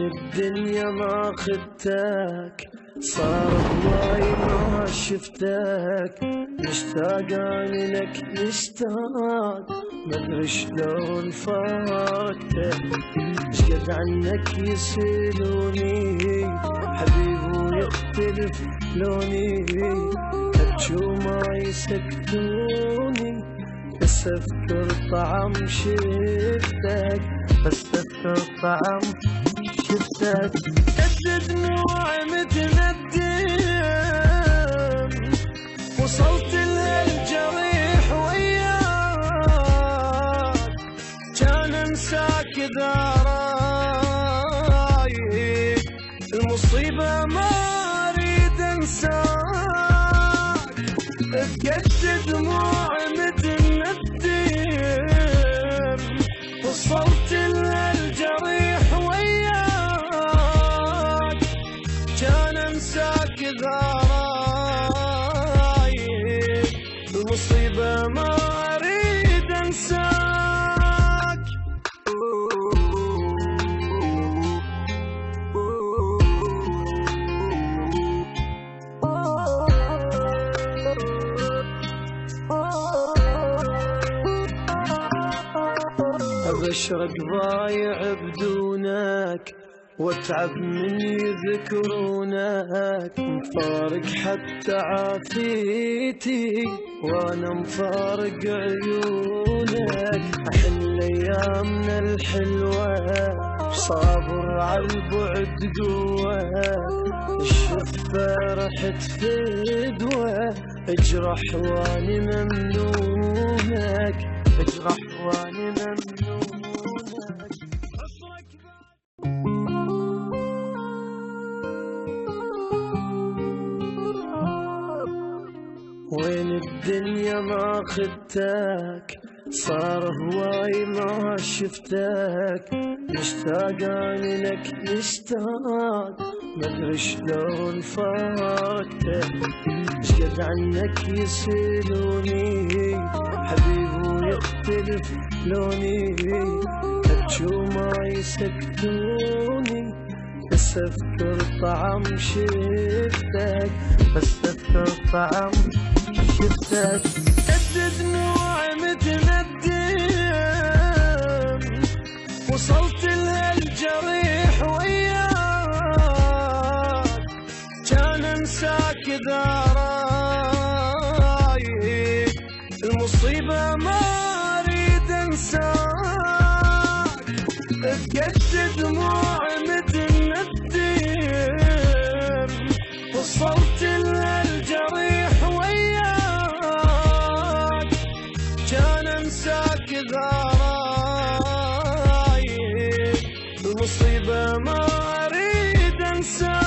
الدنيا ما خدتك، صار هواي ما شفتك، مشتاق اني لك مشتاق، مدري شلون فارقتك، شقد عنك يسألوني حبيبي ويختلف لوني، ابكي وما يسكتوني، بس اذكر طعم شفتك، بس اذكر طعم شفتك، جدد دموع مثل الدم، وصلت لهالجريح وياك، كان انساك اذا رايك، المصيبة ما اريد انساك، تجدد دموع مثل الدم، وصلت لهالجريح وياك، كان انساك اذا رايك، المصيبة ما اريد انساك. ابشرك ضايع بدونك، واتعب من يذكرونك، مفارق حتى عافيتي، وانا مفارق عيونك، احن ايامنا الحلوة، صابر عالبعد قوة، الشفة رحت فدوة، اجرح واني ممنونك، اجرح واني ممنونك. وين الدنيا ما خدتك، صار هواي ما شفتك، مشتاق اني لك مشتاق، مدري شلون فارقتك، شقد عنك يسألوني حبيبي ويختلف لوني، ابكي وما يسكتوني، بس اذكر طعم شفتك، بس اذكر طعم شفتك، جدد دموع مثل الدم، وصلت لهالجريح وياك، كان انساك اذا رايك، المصيبة ما اريد انساك، تجدد دموع مثل الدم، وصلت لهالجريح وياك، كان انساك اذا رايك، المصيبة ما اريد انساك.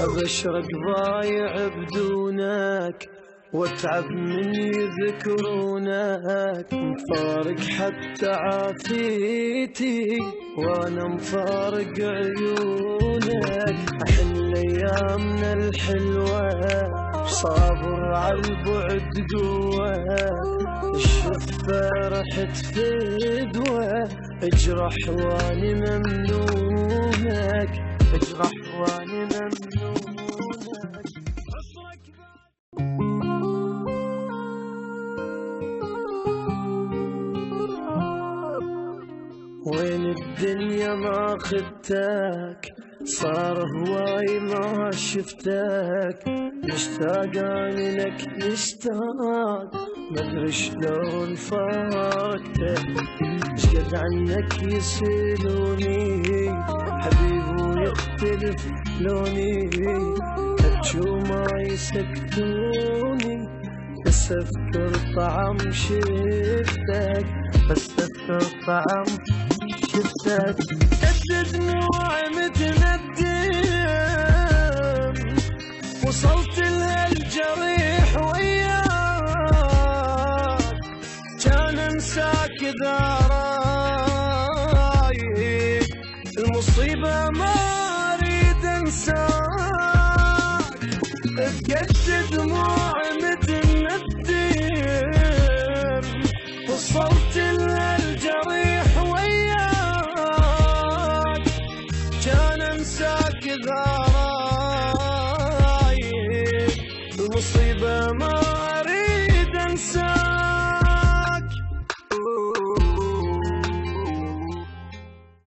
ابشرك ضايع بدونك، واتعب من يذكرونك، مفارق حتى عافيتي، وانا مفارق عيونك، احن ايامنا الحلوة، صابر عالبعد قوة، الشفة رحت فدوة، اجرح واني ممنونك، اجرح واني ممنونك. وين الدنيا ما خدتك، صار هواي ما شفتك، مشتاق اني لك مشتاق، مدري شلون فارقتك، شقد عنك يسألوني حبيبي ويختلف لوني، ابكي وما يسكتوني، بس اذكر طعم شفتك، بس اذكر طعم شفتك، جدد دموع مثل الدم، وصلت لهالجريح وياك، كان انساك اذا رايك، المصيبة انساك بجد دموع